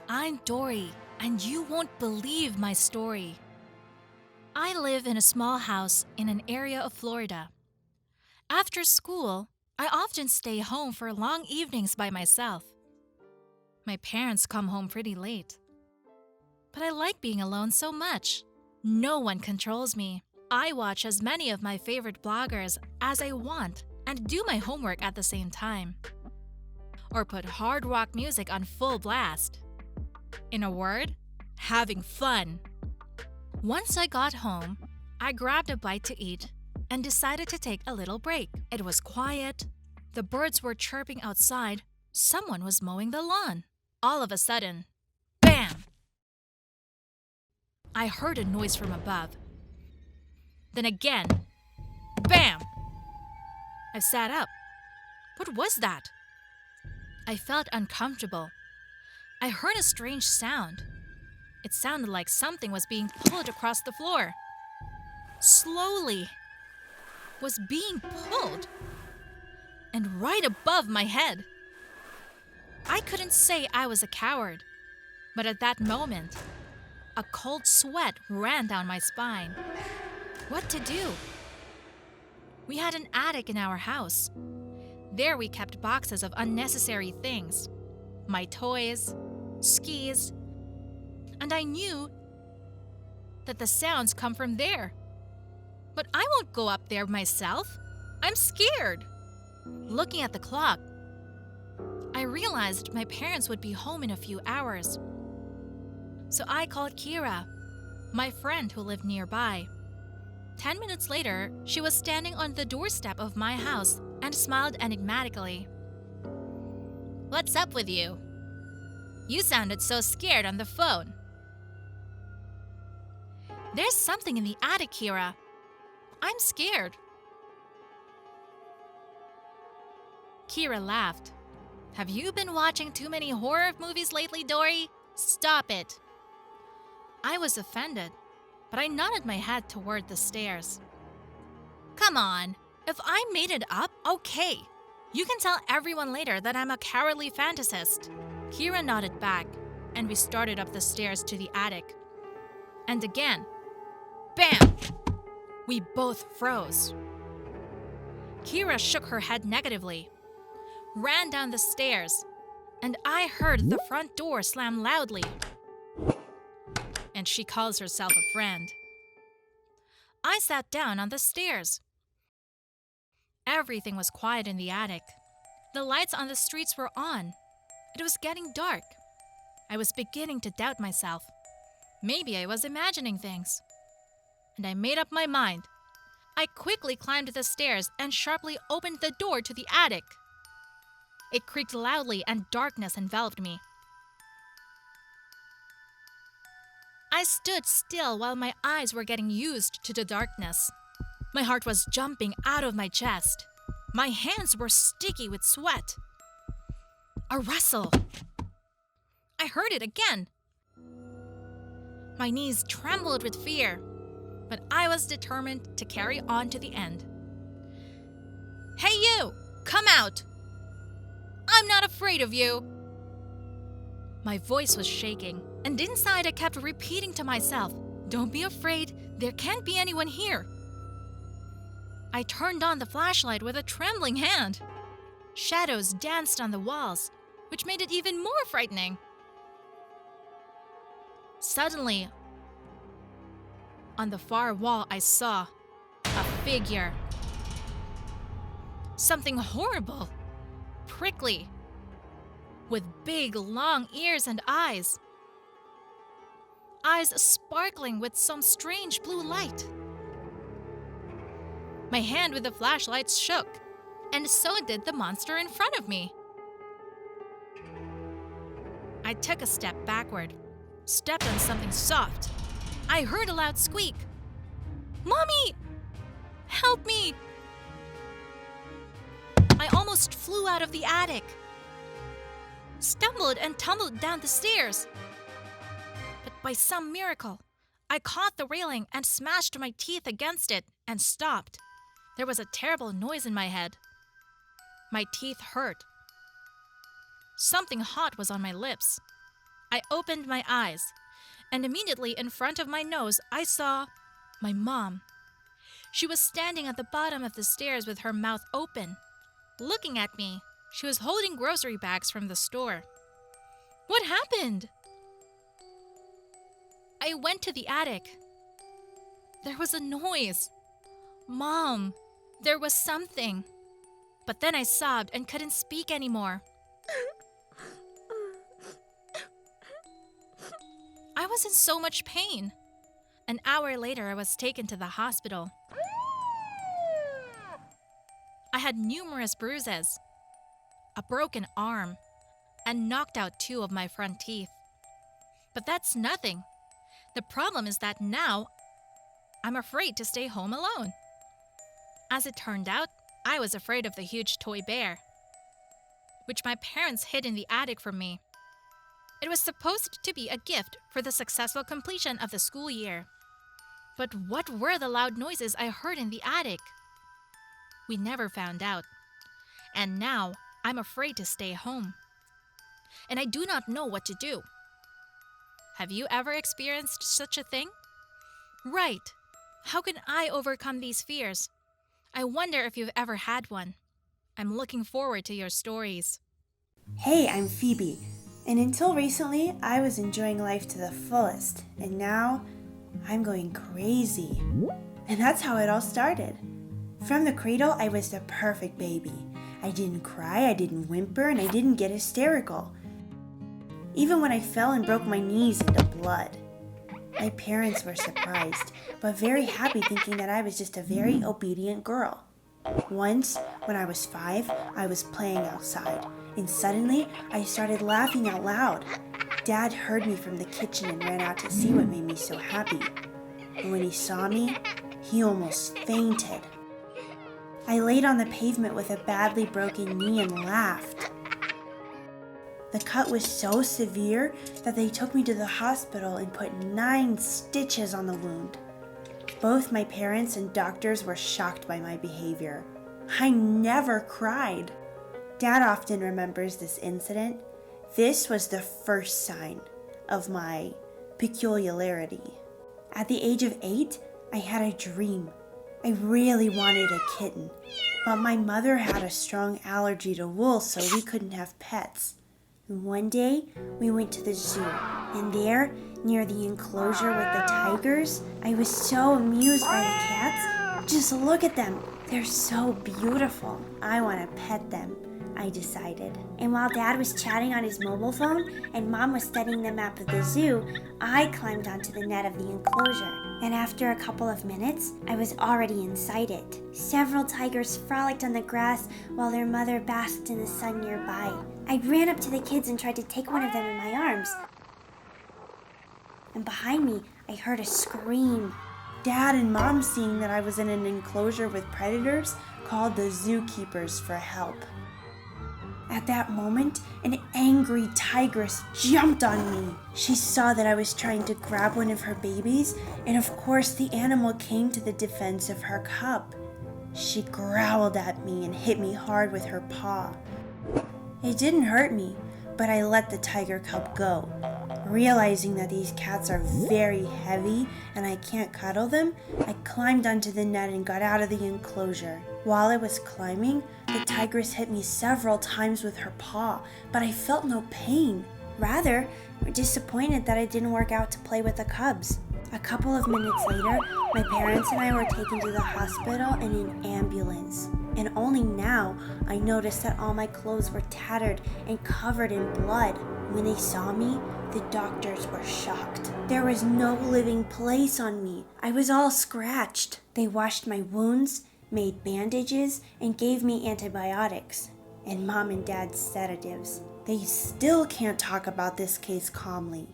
I'm Dory, and you won't believe my story. I live in a small house in an area of Florida. After school, I often stay home for long evenings by myself. My parents come home pretty late. But I like being alone so much. No one controls me. I watch as many of my favorite bloggers as I want and do my homework at the same time. Or put hard rock music on full blast. In a word, having fun. Once I got home, I grabbed a bite to eat and decided to take a little break. It was quiet, the birds were chirping outside, someone was mowing the lawn. All of a sudden, bam! I heard a noise from above. Then again, bam! I sat up. What was that? I felt uncomfortable. I heard a strange sound. It sounded like something was being pulled across the floor. Slowly. Was being pulled. And right above my head. I couldn't say I was a coward, but at that moment, a cold sweat ran down my spine. What to do? We had an attic in our house. There we kept boxes of unnecessary things. My toys, skis, and I knew that the sounds come from there. But I won't go up there myself. I'm scared. Looking at the clock, I realized my parents would be home in a few hours. So I called Kira, my friend who lived nearby. 10 minutes later, she was standing on the doorstep of my house and smiled enigmatically. "What's up with you? You sounded so scared on the phone." "There's something in the attic, Kira. I'm scared." Kira laughed. "Have you been watching too many horror movies lately, Dory? Stop it." I was offended, but I nodded my head toward the stairs. "Come on, if I made it up, okay. You can tell everyone later that I'm a cowardly fantasist." Kira nodded back, and we started up the stairs to the attic. And again, bam! We both froze. Kira shook her head negatively, ran down the stairs, and I heard the front door slam loudly. And she calls herself a friend. I sat down on the stairs. Everything was quiet in the attic. The lights on the streets were on. It was getting dark. I was beginning to doubt myself. Maybe I was imagining things. And I made up my mind. I quickly climbed the stairs and sharply opened the door to the attic. It creaked loudly and darkness enveloped me. I stood still while my eyes were getting used to the darkness. My heart was jumping out of my chest. My hands were sticky with sweat. A rustle. I heard it again. My knees trembled with fear, but I was determined to carry on to the end. "Hey you! Come out! I'm not afraid of you!" My voice was shaking, and inside I kept repeating to myself, "Don't be afraid, there can't be anyone here." I turned on the flashlight with a trembling hand. Shadows danced on the walls, which made it even more frightening. Suddenly, on the far wall, I saw a figure. Something horrible, prickly, with big, long ears and eyes. Eyes sparkling with some strange blue light. My hand with the flashlight shook, and so did the monster in front of me. I took a step backward, stepped on something soft. I heard a loud squeak. "Mommy! Help me!" I almost flew out of the attic, stumbled and tumbled down the stairs. But by some miracle, I caught the railing and smashed my teeth against it and stopped. There was a terrible noise in my head. My teeth hurt. Something hot was on my lips. I opened my eyes, and immediately in front of my nose, I saw my mom. She was standing at the bottom of the stairs with her mouth open, looking at me. She was holding grocery bags from the store. What happened? I went to the attic. There was a noise. Mom, there was something. But then I sobbed and couldn't speak anymore. I was in so much pain. An hour later, I was taken to the hospital. I had numerous bruises, a broken arm, and knocked out 2 of my front teeth. But that's nothing. The problem is that now I'm afraid to stay home alone. As it turned out, I was afraid of the huge toy bear, which my parents hid in the attic from me. It was supposed to be a gift for the successful completion of the school year. But what were the loud noises I heard in the attic? We never found out. And now I'm afraid to stay home. And I do not know what to do. Have you ever experienced such a thing? Right. How can I overcome these fears? I wonder if you've ever had one. I'm looking forward to your stories. Hey, I'm Phoebe, and until recently, I was enjoying life to the fullest, and now I'm going crazy. And that's how it all started. From the cradle, I was the perfect baby. I didn't cry, I didn't whimper, and I didn't get hysterical. Even when I fell and broke my knees into blood. My parents were surprised, but very happy, thinking that I was just a very obedient girl. Once, when I was 5, I was playing outside, and suddenly I started laughing out loud. Dad heard me from the kitchen and ran out to see what made me so happy. And when he saw me, he almost fainted. I laid on the pavement with a badly broken knee and laughed. The cut was so severe that they took me to the hospital and put 9 stitches on the wound. Both my parents and doctors were shocked by my behavior. I never cried. Dad often remembers this incident. This was the first sign of my peculiarity. At the age of 8, I had a dream. I really wanted a kitten, but my mother had a strong allergy to wool, so we couldn't have pets. One day, we went to the zoo, and there, near the enclosure with the tigers, I was so amused by the cats. Just look at them. They're so beautiful. I want to pet them, I decided. And while Dad was chatting on his mobile phone and Mom was studying the map of the zoo, I climbed onto the net of the enclosure. And after a couple of minutes, I was already inside it. Several tigers frolicked on the grass while their mother basked in the sun nearby. I ran up to the kids and tried to take one of them in my arms. And behind me, I heard a scream. Dad and Mom, seeing that I was in an enclosure with predators, called the zookeepers for help. At that moment, an angry tigress jumped on me. She saw that I was trying to grab one of her babies, and of course the animal came to the defense of her cub. She growled at me and hit me hard with her paw. It didn't hurt me, but I let the tiger cub go. Realizing that these cats are very heavy and I can't cuddle them, I climbed onto the net and got out of the enclosure. While I was climbing, the tigress hit me several times with her paw, but I felt no pain. Rather, disappointed that it didn't work out to play with the cubs. A couple of minutes later, my parents and I were taken to the hospital in an ambulance. And only now, I noticed that all my clothes were tattered and covered in blood. When they saw me, the doctors were shocked. There was no living place on me. I was all scratched. They washed my wounds, made bandages, and gave me antibiotics, and Mom and Dad's sedatives. They still can't talk about this case calmly.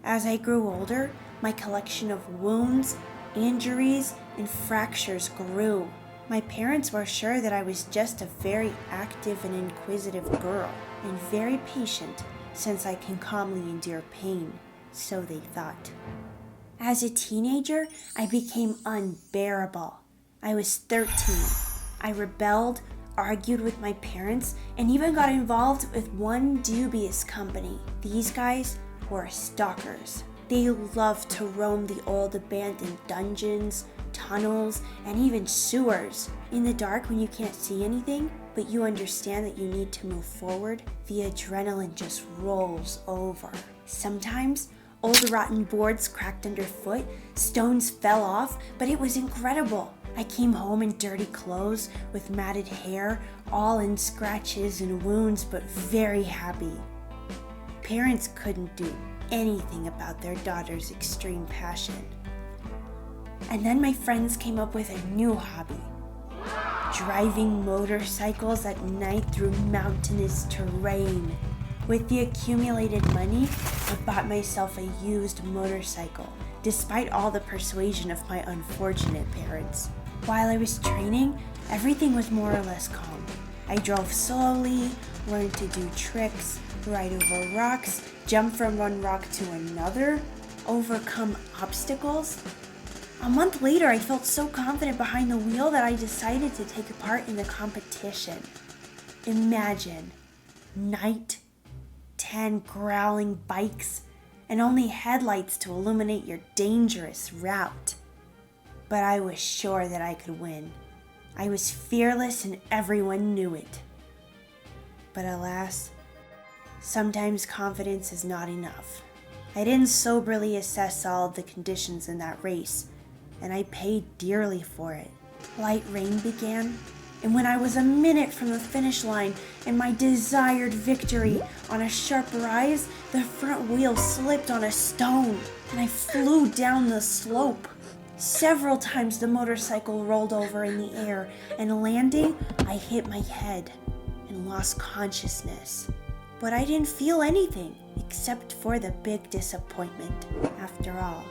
As I grew older, my collection of wounds, injuries, and fractures grew. My parents were sure that I was just a very active and inquisitive girl, and very patient, since I can calmly endure pain, so they thought. As a teenager, I became unbearable. I was 13. I rebelled, argued with my parents, and even got involved with one dubious company. These guys were stalkers. They loved to roam the old abandoned dungeons, tunnels, and even sewers. In the dark when you can't see anything, but you understand that you need to move forward, the adrenaline just rolls over. Sometimes, old rotten boards cracked underfoot, stones fell off, but it was incredible. I came home in dirty clothes, with matted hair, all in scratches and wounds, but very happy. Parents couldn't do anything about their daughter's extreme passion. And then my friends came up with a new hobby. Driving motorcycles at night through mountainous terrain. With the accumulated money, I bought myself a used motorcycle, despite all the persuasion of my unfortunate parents. While I was training, everything was more or less calm. I drove slowly, learned to do tricks, ride over rocks, jump from one rock to another, overcome obstacles. A month later, I felt so confident behind the wheel that I decided to take part in the competition. Imagine, night, 10 growling bikes, and only headlights to illuminate your dangerous route. But I was sure that I could win. I was fearless and everyone knew it. But alas, sometimes confidence is not enough. I didn't soberly assess all of the conditions in that race, and I paid dearly for it. Light rain began, and when I was a minute from the finish line and my desired victory on a sharp rise, the front wheel slipped on a stone, and I flew down the slope. Several times the motorcycle rolled over in the air, and landing, I hit my head and lost consciousness. But I didn't feel anything except for the big disappointment. After all,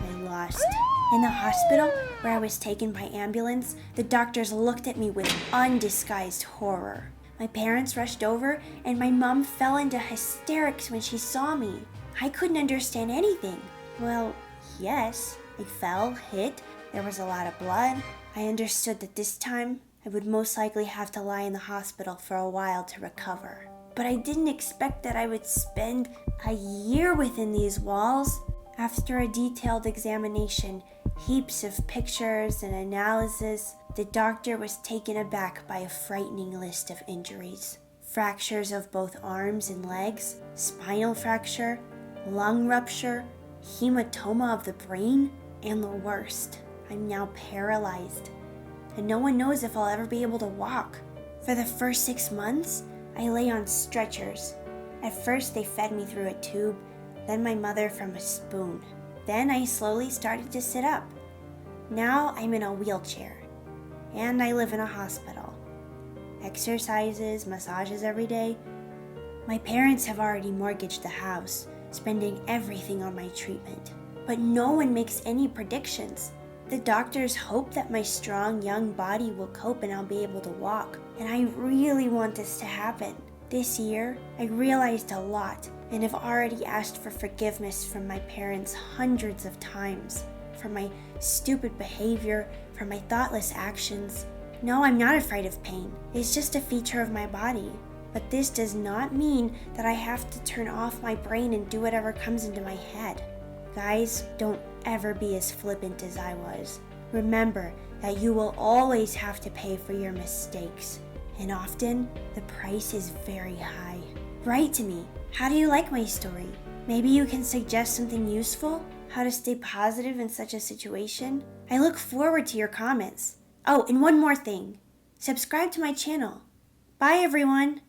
I lost. In the hospital, where I was taken by ambulance, the doctors looked at me with undisguised horror. My parents rushed over, and my mom fell into hysterics when she saw me. I couldn't understand anything. Well, yes, I fell, hit, there was a lot of blood. I understood that this time, I would most likely have to lie in the hospital for a while to recover. But I didn't expect that I would spend a year within these walls. After a detailed examination, heaps of pictures and analysis, the doctor was taken aback by a frightening list of injuries. Fractures of both arms and legs, spinal fracture, lung rupture, hematoma of the brain, and the worst, I'm now paralyzed. And no one knows if I'll ever be able to walk. For the first 6 months, I lay on stretchers. At first they fed me through a tube, then my mother from a spoon. Then I slowly started to sit up. Now I'm in a wheelchair, and I live in a hospital. Exercises, massages every day. My parents have already mortgaged the house, spending everything on my treatment. But no one makes any predictions. The doctors hope that my strong young body will cope and I'll be able to walk. And I really want this to happen. This year, I realized a lot and have already asked for forgiveness from my parents hundreds of times. For my stupid behavior, for my thoughtless actions. No, I'm not afraid of pain. It's just a feature of my body. But this does not mean that I have to turn off my brain and do whatever comes into my head. Guys, don't ever be as flippant as I was. Remember that you will always have to pay for your mistakes. And often, the price is very high. Write to me. How do you like my story? Maybe you can suggest something useful? How to stay positive in such a situation? I look forward to your comments. Oh, and one more thing. Subscribe to my channel. Bye, everyone.